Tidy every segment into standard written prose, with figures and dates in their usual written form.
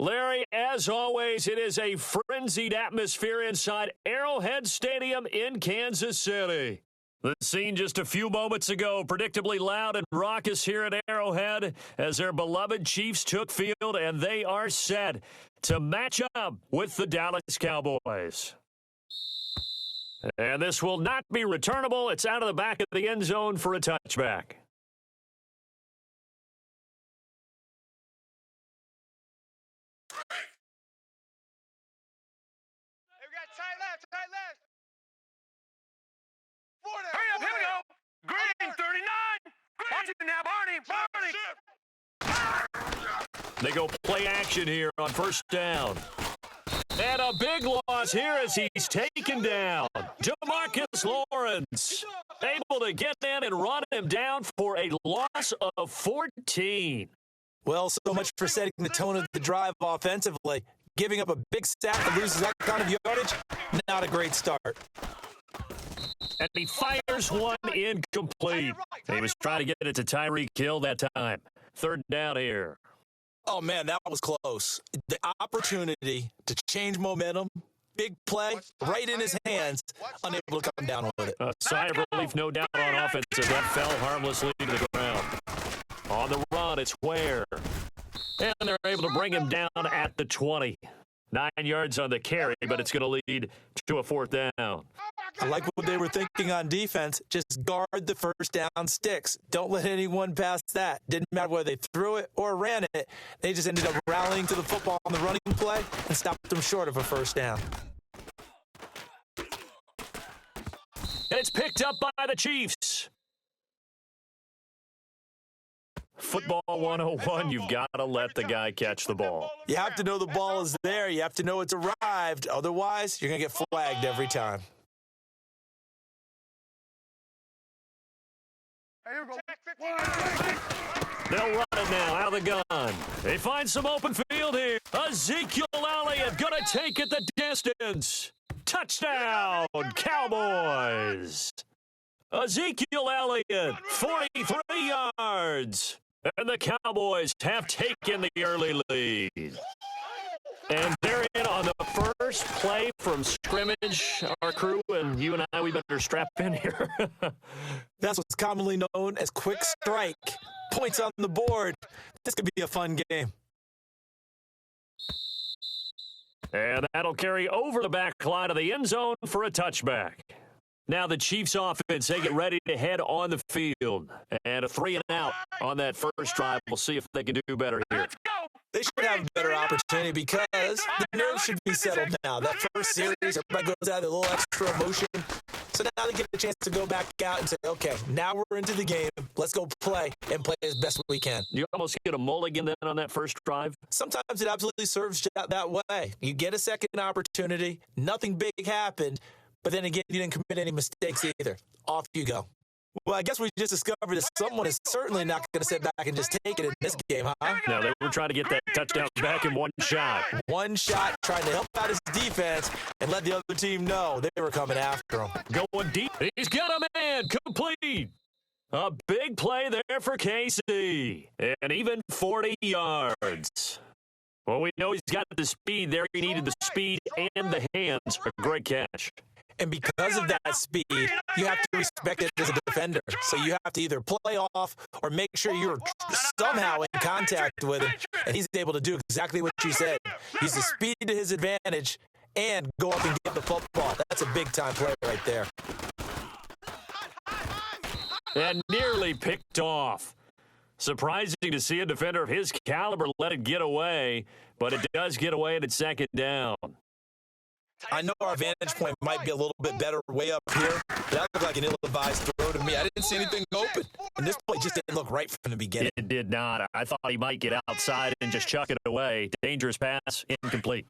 Larry, as always, it is a frenzied atmosphere inside Arrowhead Stadium in Kansas City. The scene just a few moments ago, predictably loud and raucous here at Arrowhead as their beloved Chiefs took field, and they are set to match up with the Dallas Cowboys. And this will not be returnable. It's out of the back of the end zone for a touchback. Tight left. Hurry up, here we go. Green, 39. Watch it now, Barney. They go play action here on first down. And a big loss here as he's taken down. Demarcus Lawrence able to get in and run him down for a loss of 14. Well, so much for setting the tone of the drive offensively. Giving up a big sack that loses that kind of yardage, not a great start. And he fires one incomplete. He was trying to get it to Tyreek Hill that time. Third down here. Oh, man, that was close. The opportunity to change momentum, big play, right in his hands, unable to come down with it. A sigh of relief, no doubt, on offense as that fell harmlessly to the ground. On the run, it's Ware. And they're able to bring him down at the 20. 9 yards on the carry, but it's going to lead to a fourth down. I like what they were thinking on defense. Just guard the first down sticks. Don't let anyone pass that. Didn't matter whether they threw it or ran it. They just ended up rallying to the football on the running play and stopped them short of a first down. And it's picked up by the Chiefs. Football 101, you've got to let the guy catch the ball. You have to know the ball is there. You have to know it's arrived. Otherwise, you're going to get flagged every time. They'll run it now out of the gun. They find some open field here. Ezekiel Elliott going to take it the distance. Touchdown, Cowboys. Ezekiel Elliott, 43 yards. And the Cowboys have taken the early lead. And they're in on the first play from scrimmage. Our crew and you and I, we better strap in here. That's what's commonly known as quick strike. Points on the board. This could be a fun game. And that'll carry over the back line of the end zone for a touchback. Now the Chiefs offense, they get ready to head on the field. And a 3-and-out on that first drive. We'll see if they can do better here. They should have a better opportunity because the nerves should be settled now. That first series, everybody goes out with a little extra emotion. So now they get a chance to go back out and say, okay, now we're into the game. Let's go play and play as best we can. You almost get a mulligan then on that first drive? Sometimes it absolutely serves that way. You get a second opportunity. Nothing big happened. But then again, you didn't commit any mistakes either. Off you go. Well, I guess we just discovered that someone is certainly not going to sit back and just take it in this game, huh? No, they were trying to get that touchdown back in one shot. One shot, trying to help out his defense and let the other team know they were coming after him. Going deep. He's got a man complete. A big play there for Casey. And even 40 yards. Well, we know he's got the speed there. He needed the speed and the hands. A great catch. And because of that speed, you have to respect it as a defender. So you have to either play off or make sure you're somehow in contact with him. And he's able to do exactly what you said. Use the speed to his advantage and go up and get the football. That's a big-time play right there. And nearly picked off. Surprising to see a defender of his caliber let it get away, but it does get away and it's second down. I know our vantage point might be a little bit better way up here. That looked like an ill-advised throw to me. I didn't see anything open. And this play just didn't look right from the beginning. It did not. I thought he might get outside and just chuck it away. Dangerous pass, incomplete.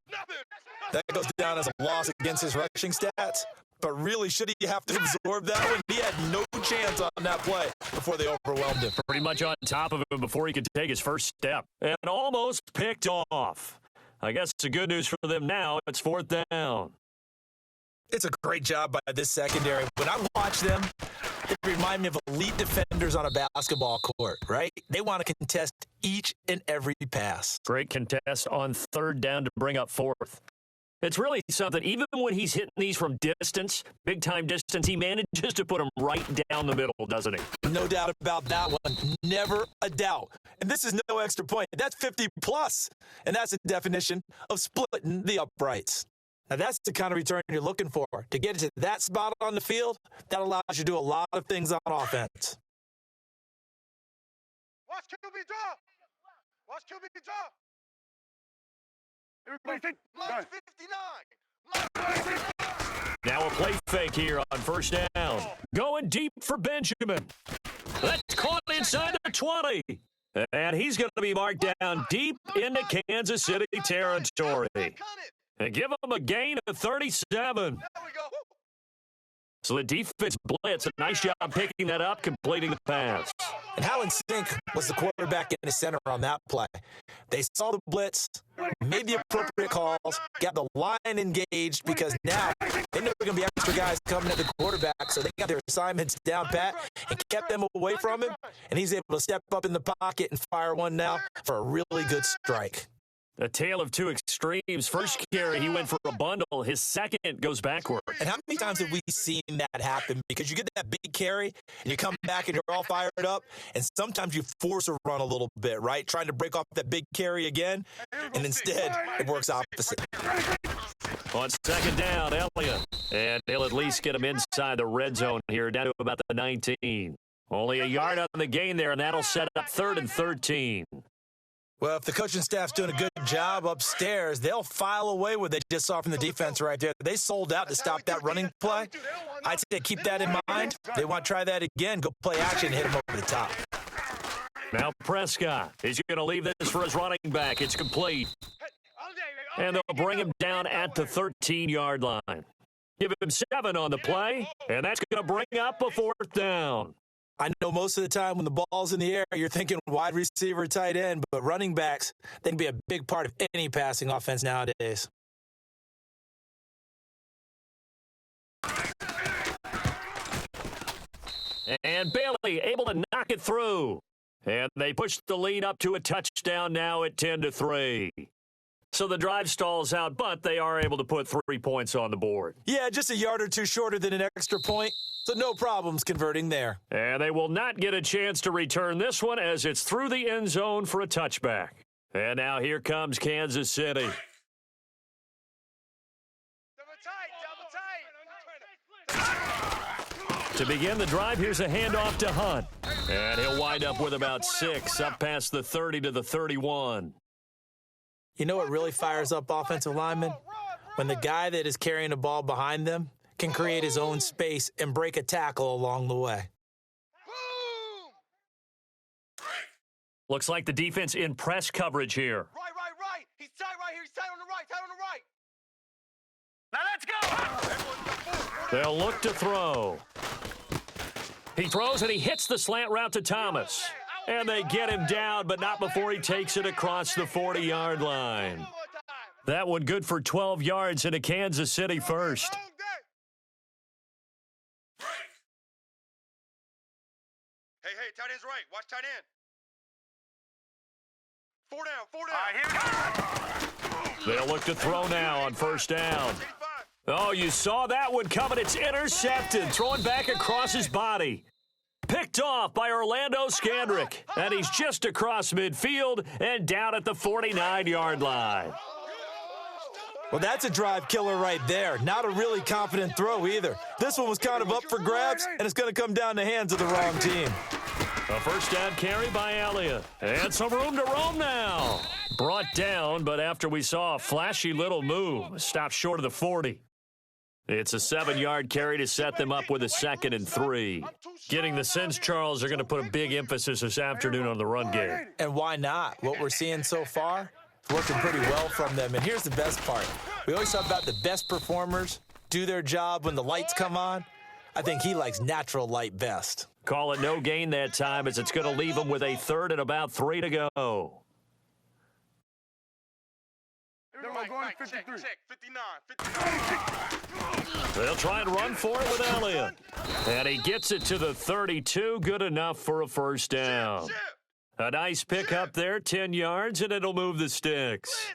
That goes down as a loss against his rushing stats. But really, should he have to absorb that one? He had no chance on that play before they overwhelmed him. Pretty much on top of him before he could take his first step. And almost picked off. I guess the good news for them now, it's fourth down. It's a great job by this secondary. When I watch them, They remind me of elite defenders on a basketball court, right? They want to contest each and every pass. Great contest on third down to bring up fourth. It's really something. Even when he's hitting these from distance, big-time distance, he manages to put them right down the middle, doesn't he? No doubt about that one. Never a doubt. And this is no extra point. That's 50+. And that's the definition of splitting the uprights. Now, that's the kind of return you're looking for. To get to that spot on the field, that allows you to do a lot of things on offense. Watch QB draw. Watch QB draw. Everybody think. Line 59. Now a play fake here on first down. Going deep for Benjamin. That's caught inside the 20. And he's going to be marked down deep into Kansas City territory. And give him a gain of 37. There we go. So the defense blitz, a nice job picking that up, completing the pass. And how in sync was the quarterback in the center on that play? They saw the blitz, made the appropriate calls, got the line engaged because now they know there are going to be extra guys coming at the quarterback, so they got their assignments down pat and kept them away from him, and he's able to step up in the pocket and fire one now for a really good strike. A tale of two extremes. First carry, he went for a bundle. His second goes backward. And how many times have we seen that happen? Because you get that big carry, and you come back and you're all fired up, and sometimes you force a run a little bit, right? Trying to break off that big carry again, and instead it works opposite. On second down, Elliott. And he'll at least get him inside the red zone here, down to about the 19. Only a yard on the gain there, and that'll set up 3rd and 13. Well, if the coaching staff's doing a good job upstairs, they'll file away what they just saw from the defense right there. They sold out to stop that running play. I'd say keep that in mind. They want to try that again, go play action, hit him over the top. Now Prescott is going to leave this for his running back. It's complete. And they'll bring him down at the 13-yard line. Give him 7 on the play, and that's going to bring up a 4th down. I know most of the time when the ball's in the air, you're thinking wide receiver, tight end, but running backs, they can be a big part of any passing offense nowadays. And Bailey able to knock it through. And they push the lead up to a touchdown now at 10-3. So the drive stalls out, but they are able to put 3 points on the board. Yeah, just a yard or two shorter than an extra point, so no problems converting there. And they will not get a chance to return this one as it's through the end zone for a touchback. And now here comes Kansas City. To begin the drive, here's a handoff to Hunt. And he'll wind up with about 6, up past the 30 to the 31. You know what really fires up offensive linemen? When the guy that is carrying the ball behind them can create his own space and break a tackle along the way. Looks like the defense in press coverage here. Right. He's tight right here. He's tight on the right. Now let's go. They'll look to throw. He throws and he hits the slant route to Thomas. And they get him down, but not before he takes it across the 40-yard line. That one good for 12 yards into Kansas City first. Hey, tight end's right. Watch tight end. 4 down. They'll look to throw now on first down. Oh, you saw that one coming. It's intercepted. Throwing back across his body. Picked off by Orlando Scandrick. And he's just across midfield and down at the 49-yard line. Well, that's a drive killer right there. Not a really confident throw either. This one was kind of up for grabs, and it's going to come down the hands of the wrong team. A first down carry by Elliott. And some room to roam now. Brought down, but after we saw a flashy little move, stopped short of the 40. It's a 7-yard carry to set them up with a 2nd and 3. Getting the sense, Charles, are going to put a big emphasis this afternoon on the run game. And why not? What we're seeing so far is working pretty well from them. And here's the best part. We always talk about the best performers do their job when the lights come on. I think he likes natural light best. Call it no gain that time as it's going to leave him with a 3rd and about 3 to go. We're going 53. Check, 59. They'll try and run for it with Elliott. And he gets it to the 32. Good enough for a first down. A nice pick up there, 10 yards, and it'll move the sticks.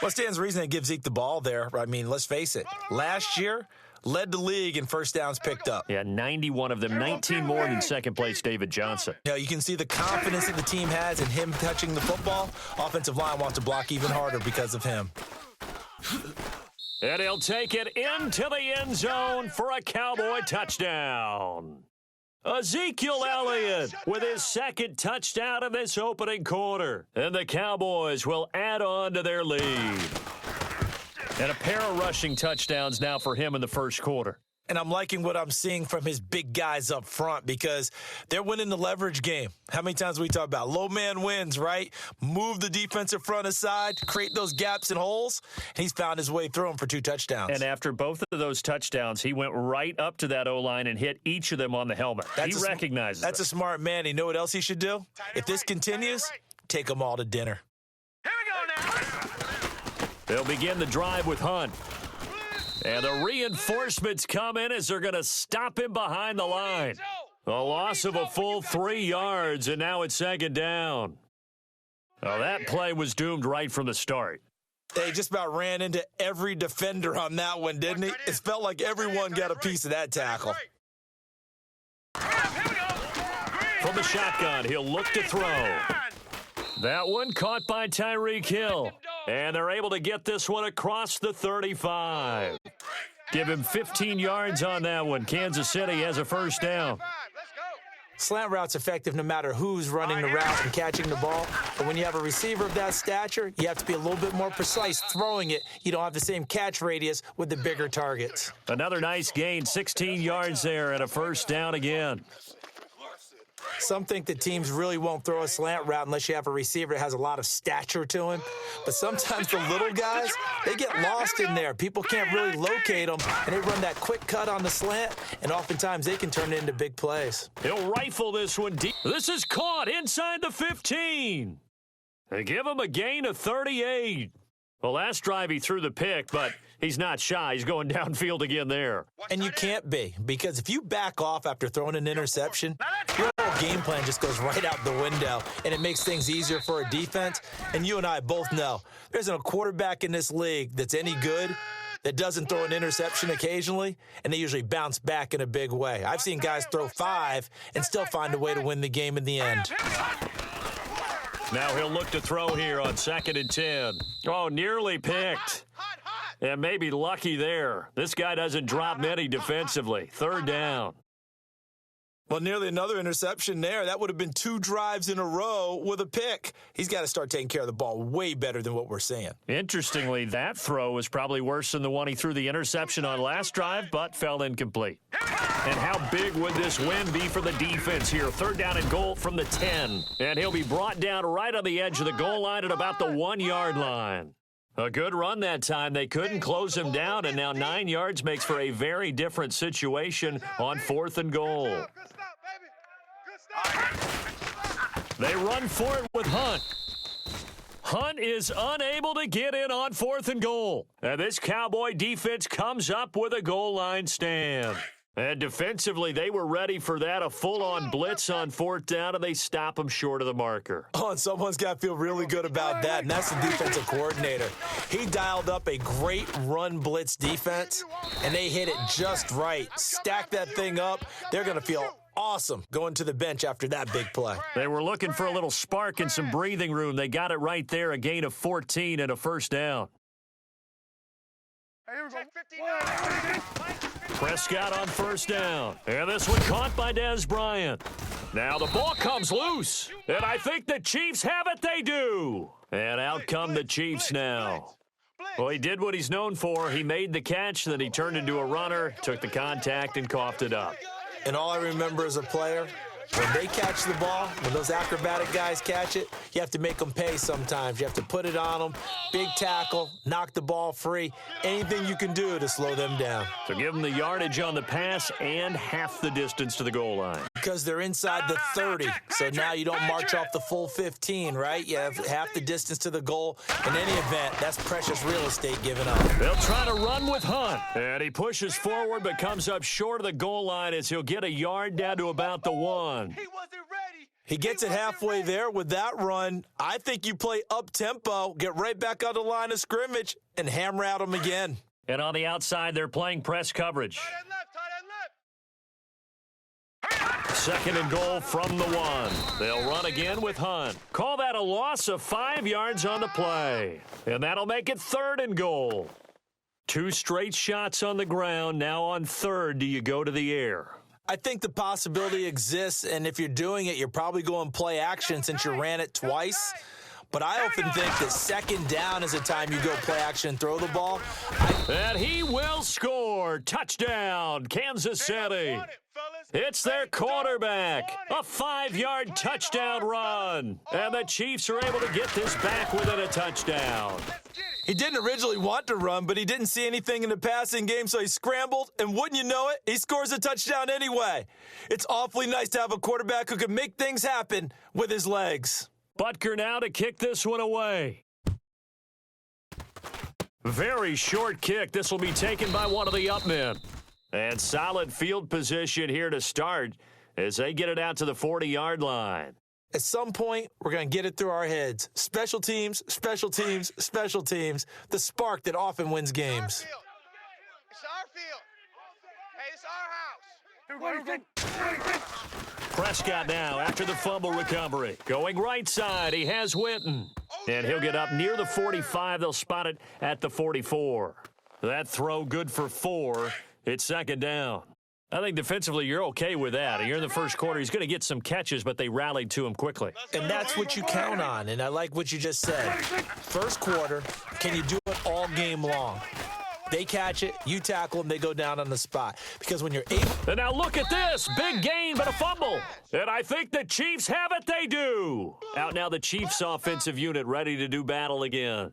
What stands to reason they give Zeke the ball there? I mean, let's face it. Last year, led the league in first downs picked up. Yeah, 91 of them, 19 more than second-place David Johnson. Now, you can see the confidence that the team has in him touching the football. Offensive line wants to block even harder because of him. And he'll take it into the end zone for a Cowboy touchdown. Ezekiel Elliott with his second touchdown in this opening quarter. And the Cowboys will add on to their lead. And a pair of rushing touchdowns now for him in the first quarter. And I'm liking what I'm seeing from his big guys up front because they're winning the leverage game. How many times we talk about low man wins, right? Move the defensive front aside, create those gaps and holes. And he's found his way through them for 2 touchdowns. And after both of those touchdowns, he went right up to that O-line and hit each of them on the helmet. He recognizes That's it. a smart man. You know what else he should do? If this continues, take them all to dinner. Here we go now. They'll begin the drive with Hunt. And the reinforcements come in as they're going to stop him behind the line. A loss of a full 3 yards, and now it's second down. Well, that play was doomed right from the start. They just about ran into every defender on that one, didn't he? It felt like everyone got a piece of that tackle. From the shotgun, he'll look to throw. That one caught by Tyreek Hill. And they're able to get this one across the 35. Give him 15 yards on that one. Kansas City has a first down. Slant route's effective no matter who's running the route and catching the ball. But when you have a receiver of that stature, you have to be a little bit more precise throwing it. You don't have the same catch radius with the bigger targets. Another nice gain, 16 yards there and a first down again. Some think that teams really won't throw a slant route unless you have a receiver that has a lot of stature to him. But sometimes the little guys, they get lost in there. People can't really locate them, and they run that quick cut on the slant, and oftentimes they can turn it into big plays. He'll rifle this one deep. This is caught inside the 15. They give him a gain of 38. Well, last drive he threw the pick, but he's not shy. He's going downfield again there. And you can't be, because if you back off after throwing an interception, your whole game plan just goes right out the window, and it makes things easier for a defense. And you and I both know there isn't a quarterback in this league that's any good that doesn't throw an interception occasionally, and they usually bounce back in a big way. I've seen guys throw 5 and still find a way to win the game in the end. Now he'll look to throw here on 2nd and 10. Oh, nearly picked. And maybe lucky there. This guy doesn't drop many defensively. 3rd down. Well, nearly another interception there. That would have been 2 drives in a row with a pick. He's got to start taking care of the ball way better than what we're seeing. Interestingly, that throw was probably worse than the one he threw the interception on last drive, but fell incomplete. And how big would this win be for the defense here? 3rd down and goal from the 10. And he'll be brought down right on the edge of the goal line at about the 1-yard line. A good run that time. They couldn't close him down, and now 9 yards makes for a very different situation on 4th and goal. They run for it with Hunt. Hunt is unable to get in on 4th and goal. And this Cowboy defense comes up with a goal line stand. And defensively, they were ready for that, a full-on blitz on 4th down, and they stop him short of the marker. Oh, and someone's got to feel really good about that, and that's the defensive coordinator. He dialed up a great run blitz defense, and they hit it just right. Stack that thing up. They're going to feel awesome going to the bench after that big play. They were looking for a little spark and some breathing room. They got it right there, a gain of 14 and a first down. Prescott on 1st down. And this one caught by Dez Bryant. Now the ball comes loose. And I think the Chiefs have it. They do. And out come the Chiefs now. Well, he did what he's known for. He made the catch, then he turned into a runner, took the contact, and coughed it up. And all I remember as a player, When they catch the ball, when those acrobatic guys catch it, you have to make them pay sometimes. You have to put it on them, big tackle, knock the ball free, anything you can do to slow them down. So give them the yardage on the pass and half the distance to the goal line. Because they're inside the 30, so now you don't march off the full 15, right? You have half the distance to the goal. In any event, that's precious real estate given up. They'll try to run with Hunt, and he pushes forward but comes up short of the goal line as he'll get a yard down to about the 1. He wasn't ready. He gets it halfway there with that run. I think you play up-tempo, get right back on the line of scrimmage, and hammer at him again. And on the outside, they're playing press coverage. Tight end left. Second and goal from the 1. They'll run again with Hunt. Call that a loss of 5 yards on the play. And that'll make it 3rd and goal. 2 straight shots on the ground. Now on 3rd, do you go to the air? I think the possibility exists, and if you're doing it, you're probably going play action since you ran it twice. But I often think that 2nd down is the time you go play action and throw the ball. And he will score. Touchdown, Kansas City. It's their quarterback. A 5-yard touchdown run. And the Chiefs are able to get this back within a touchdown. He didn't originally want to run, but he didn't see anything in the passing game, so he scrambled, and wouldn't you know it, he scores a touchdown anyway. It's awfully nice to have a quarterback who can make things happen with his legs. Butker now to kick this one away. Very short kick. This will be taken by one of the up men. And solid field position here to start as they get it out to the 40-yard line. At some point, we're going to get it through our heads. Special teams, special teams, special teams. The spark that often wins games. It's our field. Hey, it's our house. Prescott now after the fumble recovery. Going right side, he has Winton. And he'll get up near the 45. They'll spot it at the 44. That throw good for 4. It's 2nd down. I think defensively you're okay with that. You're in the first quarter. He's going to get some catches, but they rallied to him quickly. And that's what you count on, and I like what you just said. First quarter, can you do it all game long? They catch it, you tackle them, they go down on the spot. Because when you're able... And now look at this. Big gain, but a fumble. And I think the Chiefs have it. They do. Out now the Chiefs offensive unit ready to do battle again.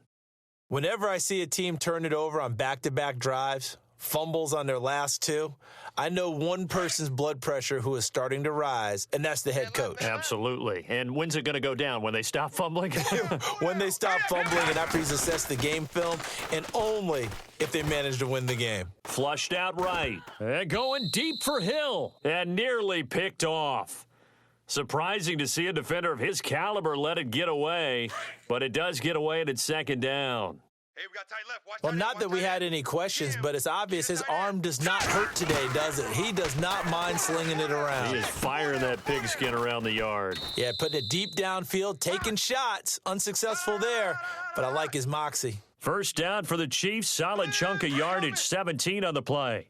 Whenever I see a team turn it over on back-to-back drives, fumbles on their last 2, I know one person's blood pressure who is starting to rise, and that's the head coach. Absolutely. And when's it going to go down? When they stop fumbling? When they stop fumbling and after he's assessed the game film, and only if they manage to win the game. Flushed out right. And going deep for Hill. And nearly picked off. Surprising to see a defender of his caliber let it get away, but it does get away and it's 2nd down. Hey, we got tight left. Watch Well, tight not end, that we watch tight had end. any questions, but it's obvious his arm does not hurt today, does it? He does not mind slinging it around. He is firing that pigskin around the yard. Yeah, putting it deep downfield, taking shots. Unsuccessful there, but I like his moxie. First down for the Chiefs. Solid chunk of yardage, 17 on the play.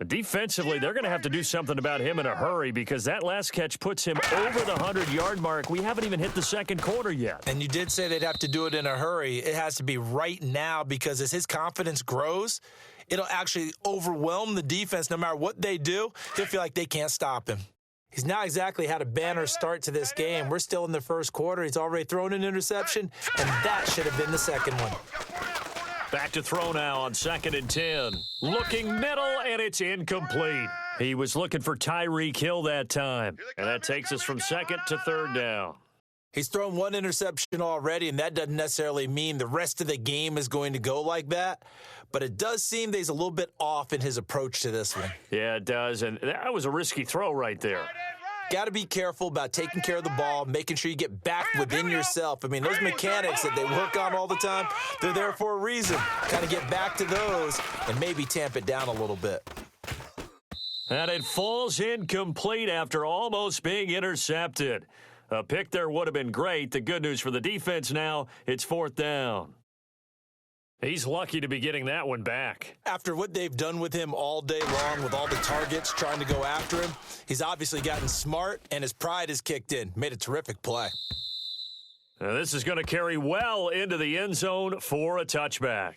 Defensively, they're going to have to do something about him in a hurry because that last catch puts him over the 100-yard mark. We haven't even hit the 2nd quarter yet. And you did say they'd have to do it in a hurry. It has to be right now because as his confidence grows, it'll actually overwhelm the defense. No matter what they do, they'll feel like they can't stop him. He's not exactly had a banner start to this game. We're still in the first quarter. He's already thrown an interception, and that should have been the 2nd one. Back to throw now on 2nd and 10. Looking middle, and it's incomplete. He was looking for Tyreek Hill that time. And that takes us from 2nd to 3rd down. He's thrown 1 interception already, and that doesn't necessarily mean the rest of the game is going to go like that. But it does seem that he's a little bit off in his approach to this one. Yeah, it does. And that was a risky throw right there. Got to be careful about taking care of the ball, making sure you get back within yourself. I mean, those mechanics that they work on all the time, they're there for a reason. Kind of get back to those and maybe tamp it down a little bit. And it falls incomplete after almost being intercepted. A pick there would have been great. The good news for the defense now, it's 4th down. He's lucky to be getting that one back. After what they've done with him all day long with all the targets trying to go after him, he's obviously gotten smart and his pride has kicked in. Made a terrific play. Now this is going to carry well into the end zone for a touchback.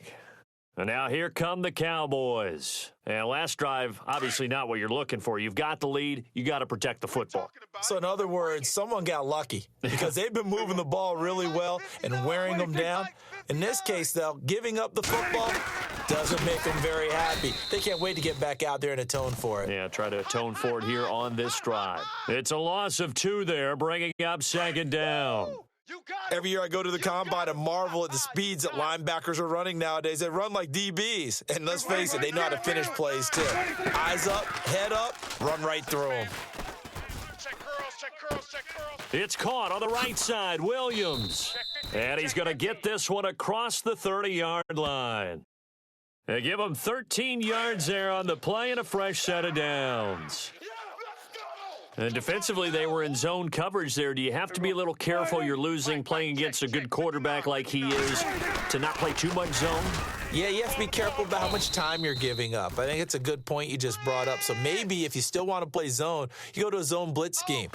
And now here come the Cowboys. And last drive, obviously not what you're looking for. You've got the lead. You got to protect the football. So in other words, someone got lucky because they've been moving the ball really well and wearing them down. In this case, though, giving up the football doesn't make them very happy. They can't wait to get back out there and atone for it. Yeah, try to atone for it here on this drive. It's a loss of 2 there, bringing up second down. Every year I go to the combine and marvel at the speeds that linebackers are running nowadays. They run like DBs. And let's face it, they know how to finish plays too. Eyes up, head up, run right through them. It's caught on the right side, Williams. And he's going to get this one across the 30-yard line. They give him 13 yards there on the play and a fresh set of downs. And defensively, they were in zone coverage there. Do you have to be a little careful? You're losing playing against a good quarterback like he is to not play too much zone? Yeah, you have to be careful about how much time you're giving up. I think it's a good point you just brought up. So maybe if you still want to play zone, you go to a zone blitz scheme.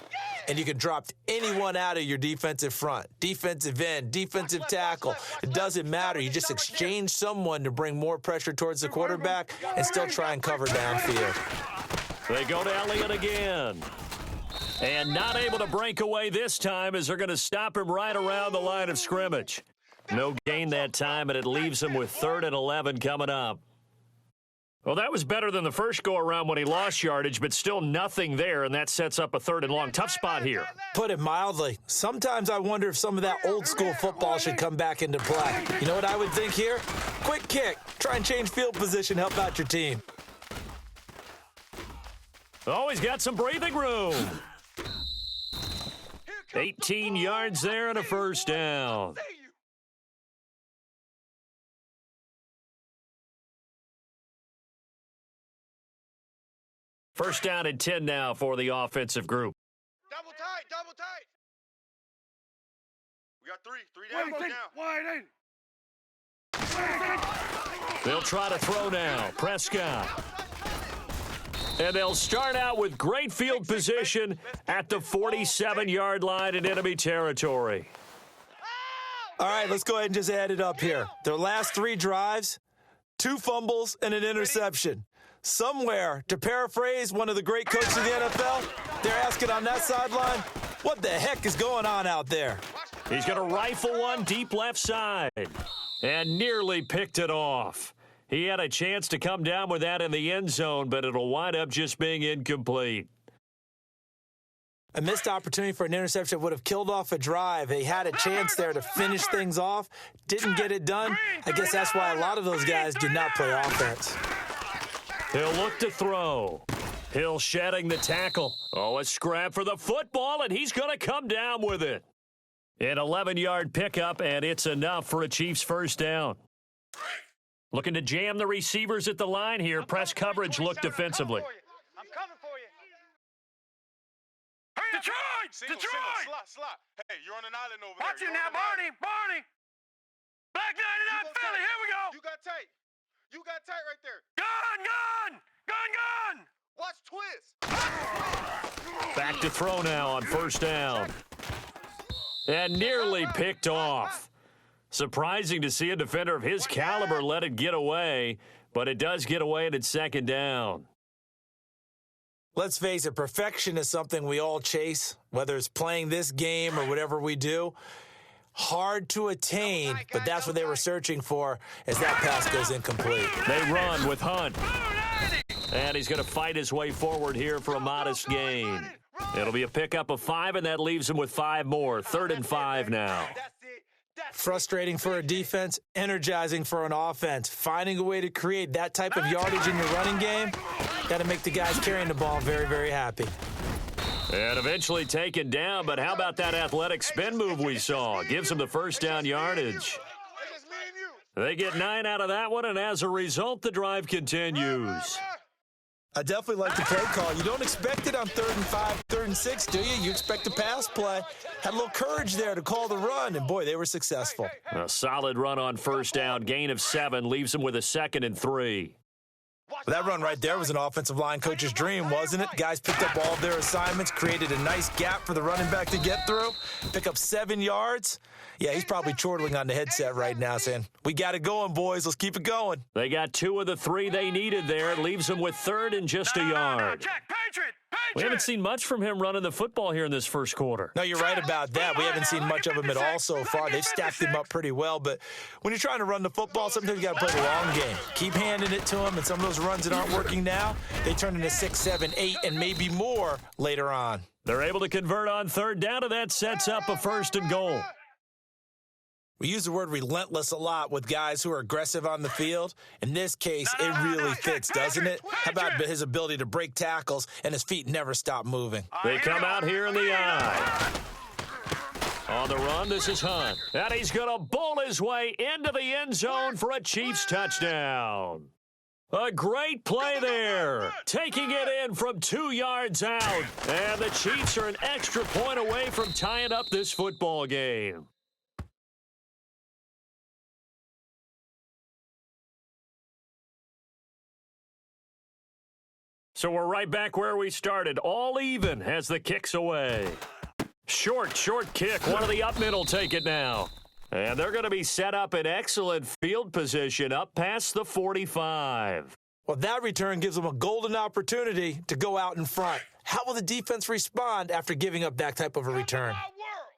And you can drop anyone out of your defensive front, defensive end, defensive tackle. It doesn't matter. You just exchange someone to bring more pressure towards the quarterback and still try and cover downfield. They go to Elliott again. And not able to break away this time as they're going to stop him right around the line of scrimmage. No gain that time, and it leaves him with 3rd and 11 coming up. Well, that was better than the first go-around when he lost yardage, but still nothing there, and that sets up a 3rd and long. Tough spot here. Put it mildly. Sometimes I wonder if some of that old-school football should come back into play. You know what I would think here? Quick kick. Try and change field position, help out your team. Oh, he's got some breathing room. 18 yards there and a first down. First down and 10 now for the offensive group. Double tight, double tight. We got 3 down. They'll try to throw now. Prescott. And they'll start out with great field position at the 47-yard line in enemy territory. All right, let's go ahead and just add it up here. Their last 3 drives, 2 fumbles and an interception. Somewhere, to paraphrase one of the great coaches of the NFL, they're asking on that sideline, what the heck is going on out there? He's going to rifle one deep left side and nearly picked it off. He had a chance to come down with that in the end zone, but it'll wind up just being incomplete. A missed opportunity for an interception would have killed off a drive. They had a chance there to finish things off, didn't get it done. I guess that's why a lot of those guys do not play offense. He'll look to throw. Hill shedding the tackle. Oh, a scrap for the football, and he's going to come down with it. An 11-yard pickup, and it's enough for a Chiefs first down. Looking to jam the receivers at the line here. Press coverage look defensively. I'm coming for you. Hey, Detroit! Detroit! Slot. Hey, you're on an island over there. Watch it now, Barney! Black 99 Philly, here we go! You got tight. You got tight right there. Gun! Watch twist. Back to throw now on first down. And nearly picked off. Surprising to see a defender of his caliber let it get away, but it does get away and it's second down. Let's face it, perfection is something we all chase, whether it's playing this game or whatever we do. Hard to attain, but that's what they were searching for as that pass goes incomplete. They run with Hunt. And he's going to fight his way forward here for a modest gain. It'll be a pickup of 5, and that leaves him with 5 more. 3rd and 5 now. Frustrating for a defense, energizing for an offense. Finding a way to create that type of yardage in your running game, got to make the guys carrying the ball very, very happy. And eventually taken down, but how about that athletic spin move we saw? Gives them the first down yardage. They get 9 out of that one, and as a result, the drive continues. I definitely like the play call. You don't expect it on 3rd and 5, 3rd and 6, do you? You expect a pass play. Had a little courage there to call the run, and boy, they were successful. A solid run on first down, gain of 7, leaves them with a 2nd and 3. That run right there was an offensive line coach's dream, wasn't it? Guys picked up all of their assignments, created a nice gap for the running back to get through, pick up 7 yards. Yeah, he's probably chortling on the headset right now saying, we got it going, boys. Let's keep it going. They got 2 of the 3 they needed there. It leaves them with 3rd and just a yard. Jack, Patriot! We haven't seen much from him running the football here in this first quarter. No, you're right about that. We haven't seen much of him at all so far. They've stacked him up pretty well, but when you're trying to run the football, sometimes you got to play the long game. Keep handing it to him, and some of those runs that aren't working now, they turn into 6, 7, 8, and maybe more later on. They're able to convert on 3rd down, and that sets up a 1st and goal. We use the word relentless a lot with guys who are aggressive on the field. In this case, it really fits, doesn't it? How about his ability to break tackles and his feet never stop moving? They come out here in the eye. On the run, this is Hunt. And he's going to bowl his way into the end zone for a Chiefs touchdown. A great play there. Taking it in from 2 yards out. And the Chiefs are an extra point away from tying up this football game. So we're right back where we started, all even as the kick's away. Short kick. One of the up men will take it now. And they're going to be set up in excellent field position up past the 45. Well, that return gives them a golden opportunity to go out in front. How will the defense respond after giving up that type of a return? Come to my world.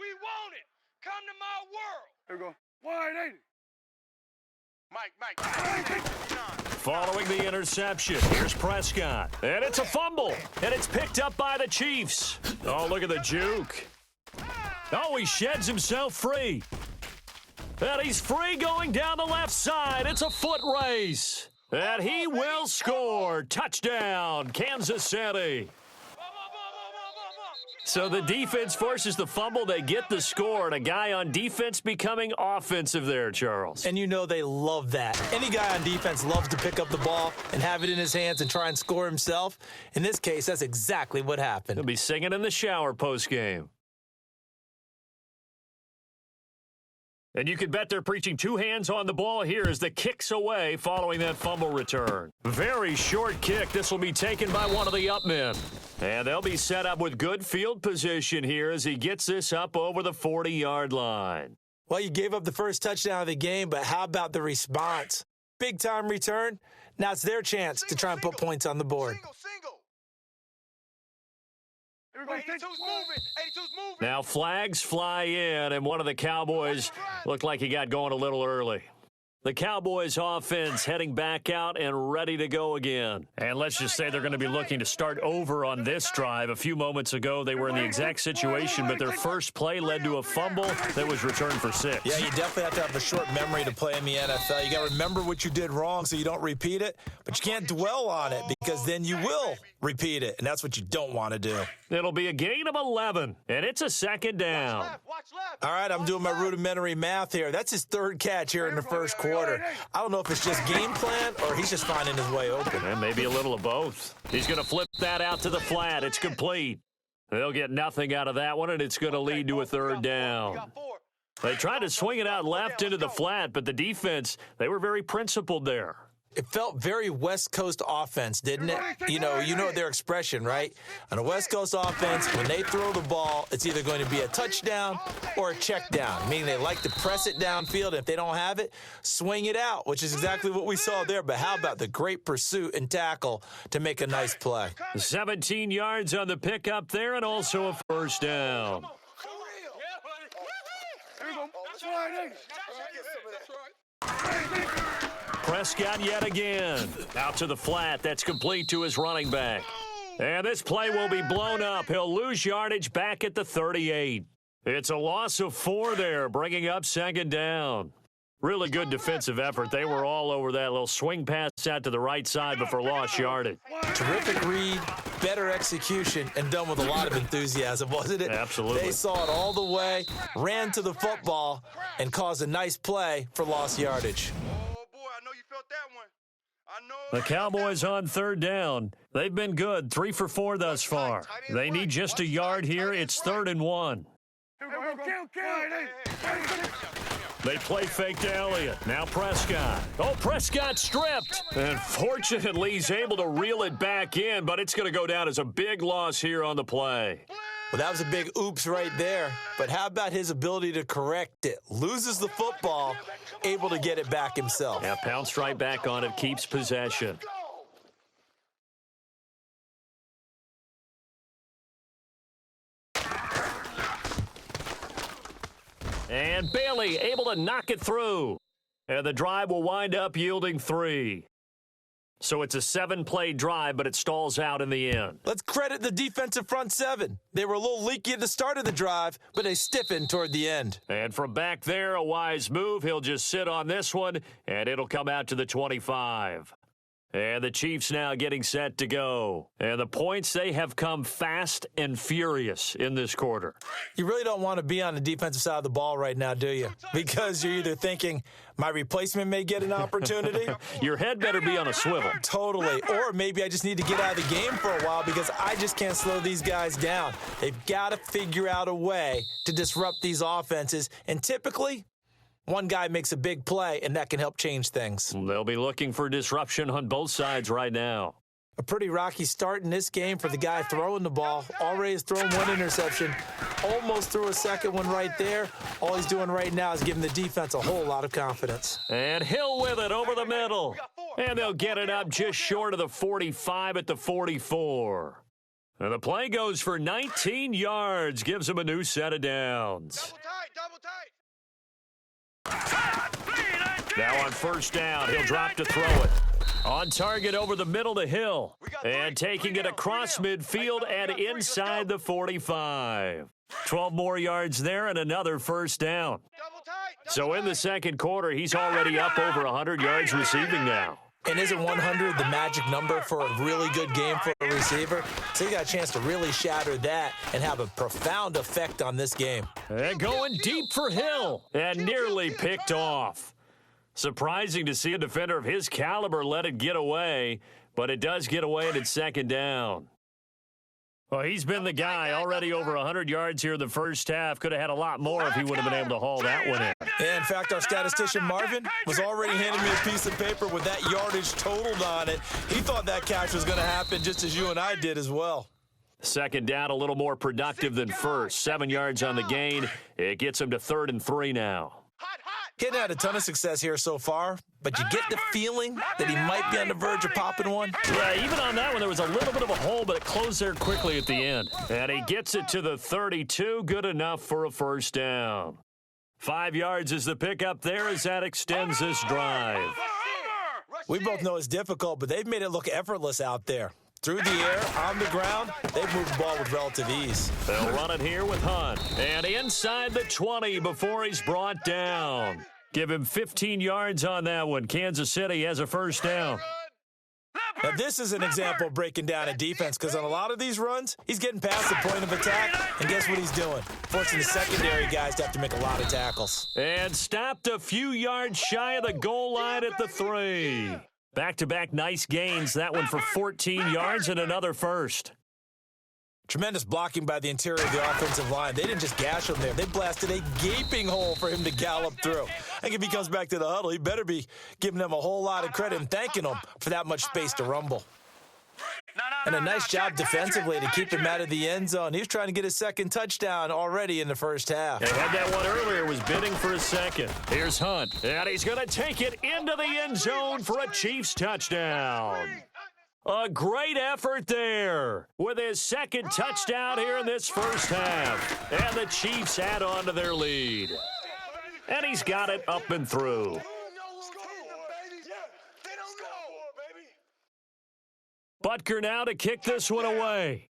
We want it. Come to my world. Here we go. 180. Mike. Following the interception, here's Prescott. And it's a fumble. And it's picked up by the Chiefs. Oh, look at the juke. Oh, he sheds himself free. And he's free going down the left side. It's a foot race. And he will score. Touchdown, Kansas City. So the defense forces the fumble. They get the score. And a guy on defense becoming offensive there, Charles. And you know they love that. Any guy on defense loves to pick up the ball and have it in his hands and try and score himself. In this case, that's exactly what happened. He'll be singing in the shower postgame. And you can bet they're preaching 2 hands on the ball here as the kick's away following that fumble return. Very short kick. This will be taken by one of the up men. And they'll be set up with good field position here as he gets this up over the 40-yard line. Well, you gave up the first touchdown of the game, but how about the response? Big-time return. Now it's their chance to try and put points on the board. Now flags fly in, and one of the Cowboys looked like he got going a little early. The Cowboys offense heading back out and ready to go again. And let's just say they're going to be looking to start over on this drive. A few moments ago, they were in the exact situation, but their first play led to a fumble that was returned for 6. Yeah, you definitely have to have a short memory to play in the NFL. You got to remember what you did wrong so you don't repeat it, but you can't dwell on it because then you will repeat it, and that's what you don't want to do. It'll be a gain of 11, and it's a 2nd down. All right, I'm doing my rudimentary math here. That's his 3rd catch here in the first quarter. I don't know if it's just game plan or he's just finding his way open. And maybe a little of both. He's going to flip that out to the flat. It's complete. They'll get nothing out of that one, and it's going to lead to a 3rd down. They tried to swing it out left into the flat, but the defense, they were very principled there. It felt very West Coast offense, didn't it? You know their expression, right? On a West Coast offense, when they throw the ball, it's either going to be a touchdown or a check down, meaning they like to press it downfield. And if they don't have it, swing it out, which is exactly what we saw there. But how about the great pursuit and tackle to make a nice play? 17 yards on the pickup there and also a 1st down. Prescott yet again. Out to the flat. That's complete to his running back. And this play will be blown up. He'll lose yardage back at the 38. It's a loss of 4 there, bringing up 2nd down. Really good defensive effort. They were all over that little swing pass out to the right side before lost yardage. Terrific read, better execution, and done with a lot of enthusiasm, wasn't it? Absolutely. They saw it all the way, ran to the football, and caused a nice play for lost yardage. The Cowboys on 3rd down. They've been good, 3 for 4 thus far. They need just a yard here. It's 3rd and 1. They play fake to Elliott. Now Prescott. Oh, Prescott stripped. And fortunately, he's able to reel it back in, but it's going to go down as a big loss here on the play. Well, that was a big oops right there. But how about his ability to correct it? Loses the football, able to get it back himself. Yeah, pounced right back on it, keeps possession. And Bailey able to knock it through. And the drive will wind up yielding 3. So it's a 7-play drive, but it stalls out in the end. Let's credit the defensive front 7. They were a little leaky at the start of the drive, but they stiffened toward the end. And from back there, a wise move. He'll just sit on this one, and it'll come out to the 25. And the Chiefs now getting set to go. And the points, they have come fast and furious in this quarter. You really don't want to be on the defensive side of the ball right now, do you? Because you're either thinking, my replacement may get an opportunity. Your head better be on a swivel. Totally. Or maybe I just need to get out of the game for a while because I just can't slow these guys down. They've got to figure out a way to disrupt these offenses. And typically, one guy makes a big play, and that can help change things. They'll be looking for disruption on both sides right now. A pretty rocky start in this game for the guy throwing the ball. Already has thrown one interception. Almost threw a second one right there. All he's doing right now is giving the defense a whole lot of confidence. And Hill with it over the middle. And they'll get it up just short of the 45 at the 44. And the play goes for 19 yards. Gives him a new set of downs. Double tight. Now on first down, he'll drop to throw it. On target over the middle to Hill. And taking it across midfield and inside the 45. 12 more yards there and another first down. So in the second quarter, he's already up over 100 yards receiving now. And isn't 100 the magic number for a really good game for a receiver? So he got a chance to really shatter that and have a profound effect on this game. And going deep for Hill and nearly picked off. Surprising to see a defender of his caliber let it get away, but it does get away and it's second down. Well, he's been the guy already over 100 yards here in the first half. Could have had a lot more if he would have been able to haul that one in. In fact, our statistician Marvin was already handing me a piece of paper with that yardage totaled on it. He thought that catch was going to happen just as you and I did as well. Second down, a little more productive than first. 7 yards on the gain. It gets him to 3rd and 3 now. He hadn't had a ton of success here so far, but you get the feeling that he might be on the verge of popping one. Yeah, even on that one, there was a little bit of a hole, but it closed there quickly at the end. And he gets it to the 32, good enough for a first down. 5 yards is the pickup there as that extends this drive. We both know it's difficult, but they've made it look effortless out there. Through the air, on the ground, they've moved the ball with relative ease. They'll run it here with Hunt. And inside the 20 before he's brought down. Give him 15 yards on that one. Kansas City has a first down. Now, this is an example of breaking down a defense because on a lot of these runs, he's getting past the point of attack, and guess what he's doing? Forcing the secondary guys to have to make a lot of tackles. And stopped a few yards shy of the goal line at the 3. Back-to-back nice gains. That one for 14 yards and another first. Tremendous blocking by the interior of the offensive line. They didn't just gash him there. They blasted a gaping hole for him to gallop through. I think if he comes back to the huddle, he better be giving them a whole lot of credit and thanking them for that much space to rumble. And a nice job defensively to keep him out of the end zone. He was trying to get his second touchdown already in the first half. They had that one earlier, was bidding for a second. Here's Hunt, and he's going to take it into the end zone for a Chiefs touchdown. A great effort there with his second touchdown here in this first half. And the Chiefs add on to their lead. And he's got it up and through. Butker now to kick this one away.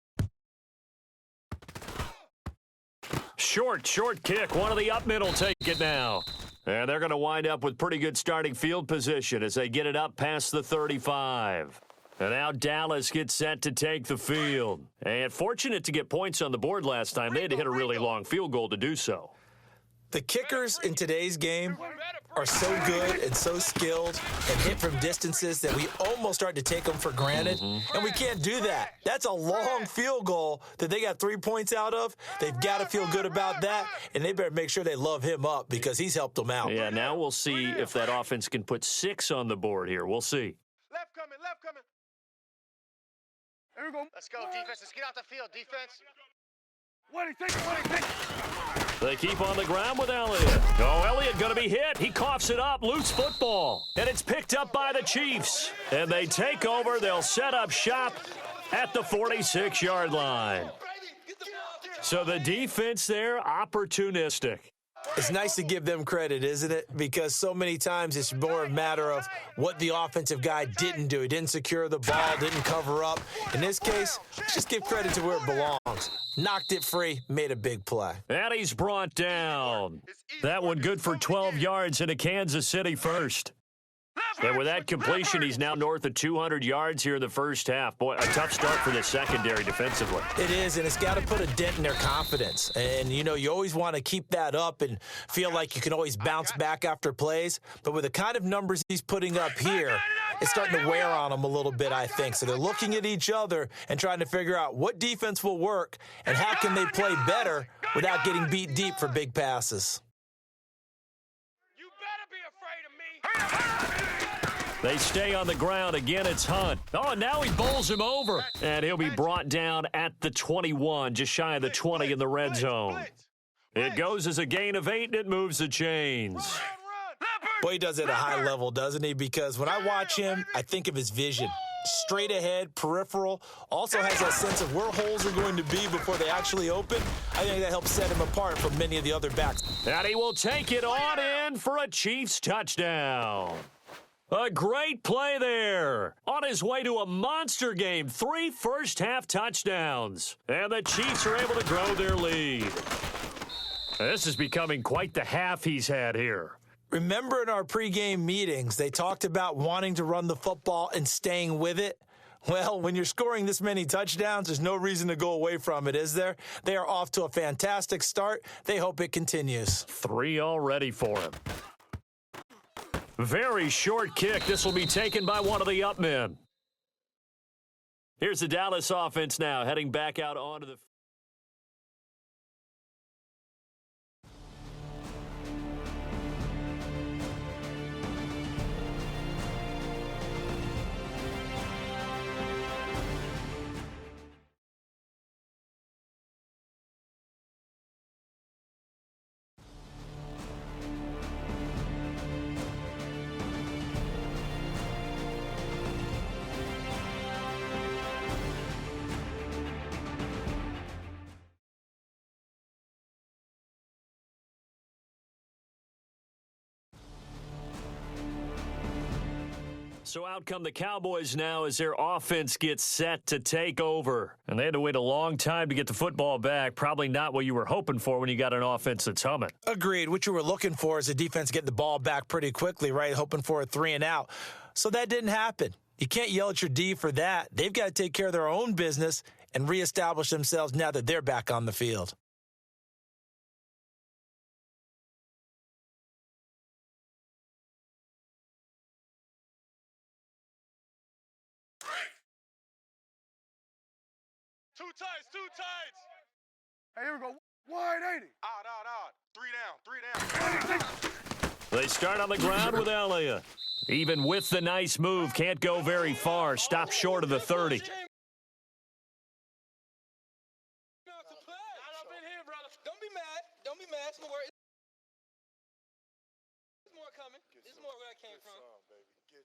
Short kick. One of the up middle take it now. And they're going to wind up with pretty good starting field position as they get it up past the 35. And now Dallas gets set to take the field. And fortunate to get points on the board last time. They had to hit a really long field goal to do so. The kickers in today's game are so good and so skilled and hit from distances that we almost start to take them for granted, and we can't do that. That's a long field goal that they got 3 points out of. They've got to feel good about that, and they better make sure they love him up because he's helped them out. Yeah, now we'll see if that offense can put 6 on the board here. We'll see. Left coming, left coming. Here we go. Let's go, defense. Let's get out the field, defense. What do you think? They keep on the ground with Elliott. Oh, Elliott going to be hit. He coughs it up. Loose football. And it's picked up by the Chiefs. And they take over. They'll set up shop at the 46-yard line. So the defense there, opportunistic. It's nice to give them credit, isn't it? Because so many times it's more a matter of what the offensive guy didn't do. He didn't secure the ball, didn't cover up. In this case, let's just give credit to where it belongs. Knocked it free, made a big play. And he's brought down. That one good for 12 yards into Kansas City first. And with that completion, he's now north of 200 yards here in the first half. Boy, a tough start for the secondary defensively. It is, and it's got to put a dent in their confidence. And, you know, you always want to keep that up and feel like you can always bounce back after plays. But with the kind of numbers he's putting up here, it's starting to wear on them a little bit, I think. So they're looking at each other and trying to figure out what defense will work and how can they play better without getting beat deep for big passes. You better be afraid of me. They stay on the ground. Again, it's Hunt. Oh, now he bowls him over. And he'll be brought down at the 21, just shy of the 20 in the red zone. It goes as a gain of 8, and it moves the chains. Boy, he does it at a high level, doesn't he? Because when I watch him, I think of his vision. Straight ahead, peripheral, also has that sense of where holes are going to be before they actually open. I think that helps set him apart from many of the other backs. And he will take it on in for a Chiefs touchdown. A great play there. On his way to a monster game, 3 first-half touchdowns. And the Chiefs are able to grow their lead. This is becoming quite the half he's had here. Remember in our pregame meetings, they talked about wanting to run the football and staying with it? Well, when you're scoring this many touchdowns, there's no reason to go away from it, is there? They are off to a fantastic start. They hope it continues. 3 already for him. Very short kick. This will be taken by one of the up men. Here's the Dallas offense now, heading back out onto the... So out come the Cowboys now as their offense gets set to take over. And they had to wait a long time to get the football back. Probably not what you were hoping for when you got an offense that's humming. Agreed. What you were looking for is a defense getting the ball back pretty quickly, right? Hoping for a 3 and out. So that didn't happen. You can't yell at your D for that. They've got to take care of their own business and reestablish themselves now that they're back on the field. Two tights. Hey, here we go. Wide 80. Out. 3 down. They start on the ground with Elliott. Even with the nice move, can't go very far. Stop short of the 30. Don't be mad. Don't be mad. It's more. There's more coming. There's more where I came from. Get some.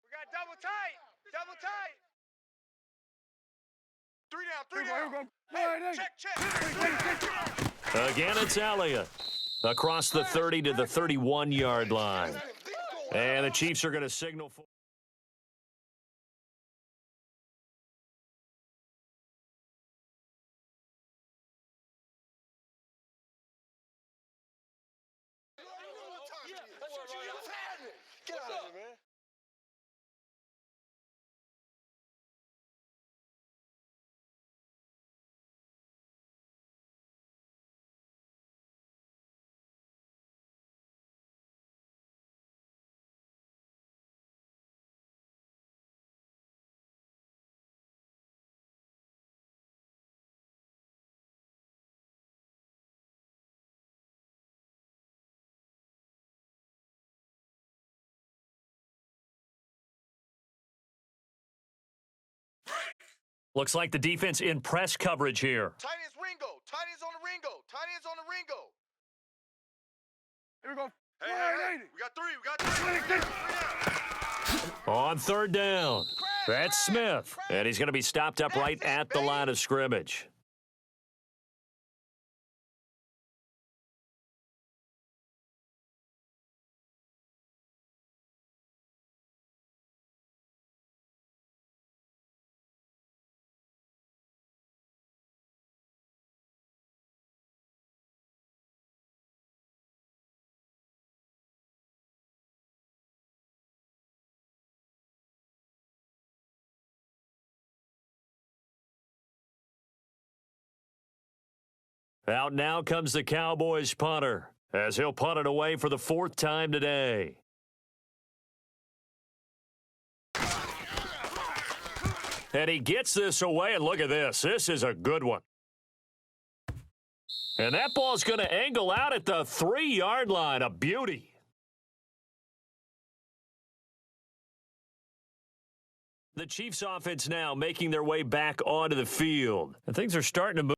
We got double tight. Three down. Hey, check. Again, it's Elliott across the 30 to the 31-yard line. And the Chiefs are going to signal for... Get out of here, man. Looks like the defense in press coverage here. Tight end's Ringo. Tight end's on the Ringo. Tight end's on the Ringo. Here we go. Hey. We got three. On third down, that's Smith. And he's going to be stopped up right at the line of scrimmage. Out now comes the Cowboys punter, as he'll punt it away for the fourth time today. And he gets this away, and look at this. This is a good one. And that ball's going to angle out at the 3-yard line. A beauty. The Chiefs offense now making their way back onto the field. And things are starting to move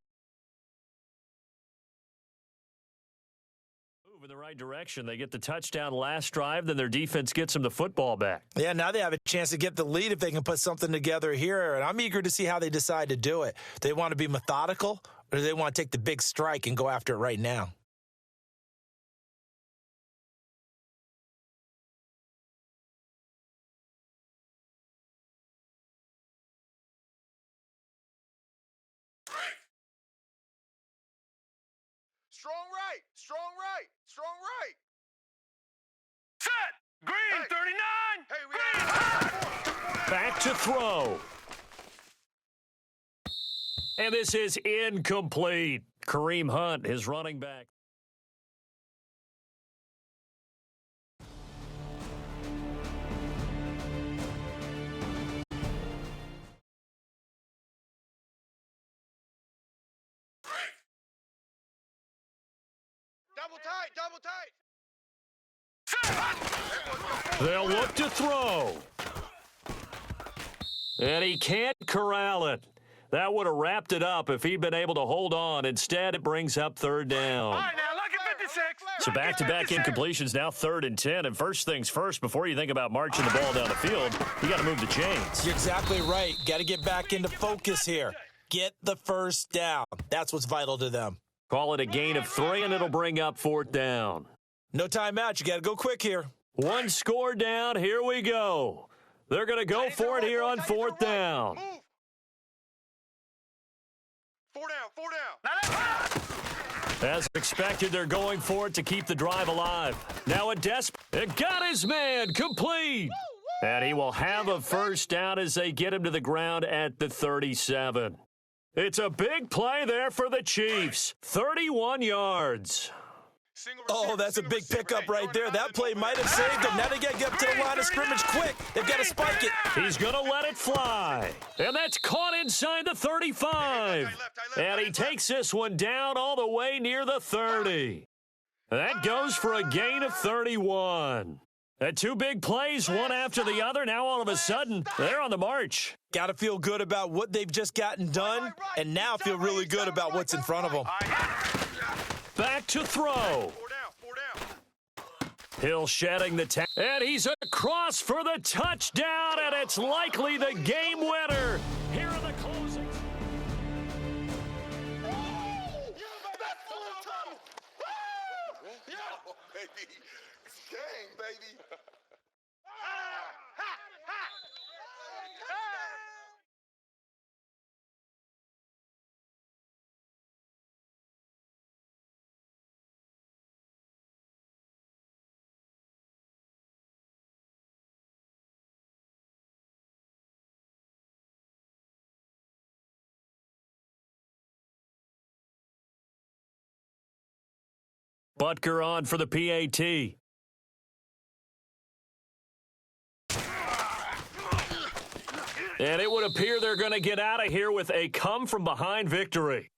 in the right direction. They get the touchdown last drive, then their defense gets them the football back. Yeah, now they have a chance to get the lead if they can put something together here, and I'm eager to see how they decide to do it. They want to be methodical, or do they want to take the big strike and go after it right now? Strong right. Set. Green, 39. Back to throw. And this is incomplete. Kareem Hunt, his running back. Double tight. They'll look to throw. And he can't corral it. That would have wrapped it up if he'd been able to hold on. Instead, it brings up third down. All right, now look at 56. So back-to-back incompletions, now 3rd and 10. And first things first, before you think about marching the ball down the field, you got to move the chains. You're exactly right. Got to get back into focus here. Get the first down. That's what's vital to them. Call it a gain of 3, and it'll bring up 4th down. No timeout. You got to go quick here. One score down. Here we go. They're going to go for it here on 4th down. Move. 4 down. As expected, they're going for it to keep the drive alive. Now a it got his man complete. And he will have a first down as they get him to the ground at the 37. It's a big play there for the Chiefs. 31 yards. Oh, that's a big pickup right there. That play might have saved them. Now they got to get up to the line of scrimmage quick. They've got to spike it. He's going to let it fly. And that's caught inside the 35. And he takes this one down all the way near the 30. That goes for a gain of 31. And 2 big plays, one after the other. Now all of a sudden, they're on the march. Got to feel good about what they've just gotten done, and now feel really good about what's in front of them. Back to throw. 4 down. Hill shedding the tag, and he's across for the touchdown, and it's likely the game winner here in the closing. baby. It's game, baby. Butker on for the PAT. And it would appear they're going to get out of here with a come-from-behind victory.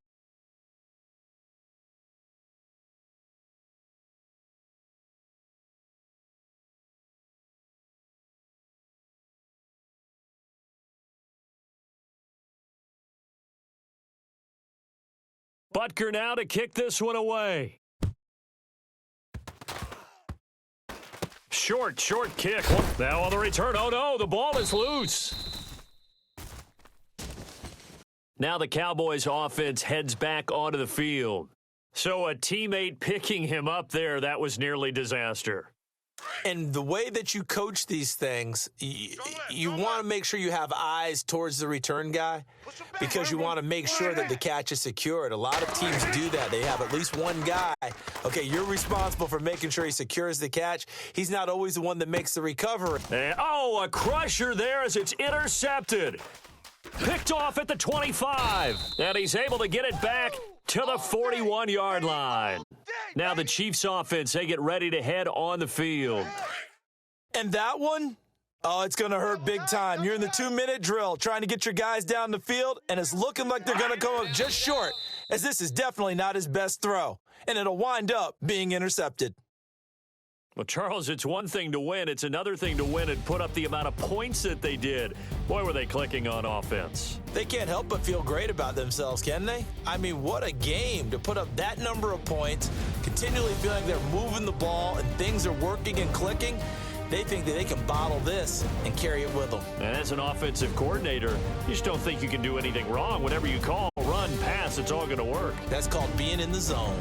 Butker now to kick this one away. Short kick. Now on the return. Oh, no, the ball is loose. Now the Cowboys offense heads back onto the field. So a teammate picking him up there, that was nearly disaster. And the way that you coach these things, you want to make sure you have eyes towards the return guy because you want to make sure that the catch is secured. A lot of teams do that. They have at least one guy. Okay, you're responsible for making sure he secures the catch. He's not always the one that makes the recovery. And, a crusher there as it's intercepted. Picked off at the 25. And he's able to get it back to the 41-yard line. Now the Chiefs offense, they get ready to head on the field. And that one, it's going to hurt big time. You're in the 2-minute drill trying to get your guys down the field, and it's looking like they're going to come up just short, as this is definitely not his best throw, and it'll wind up being intercepted. Well, Charles, it's one thing to win. It's another thing to win and put up the amount of points that they did. Boy, were they clicking on offense. They can't help but feel great about themselves, can they? I mean, what a game to put up that number of points, continually feeling they're moving the ball and things are working and clicking. They think that they can bottle this and carry it with them. And as an offensive coordinator, you just don't think you can do anything wrong. Whatever you call, run, pass, it's all going to work. That's called being in the zone.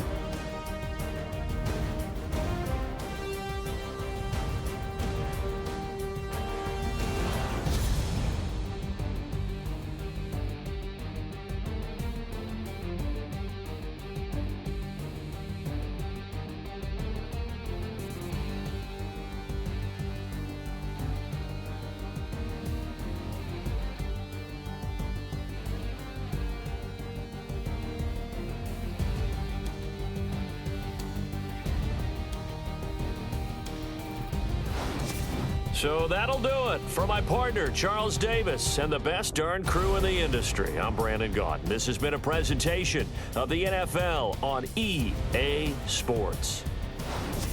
So that'll do it for my partner, Charles Davis, and the best darn crew in the industry. I'm Brandon Gaunt. This has been a presentation of the NFL on EA Sports.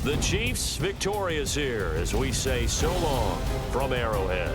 The Chiefs victorious here as we say so long from Arrowhead.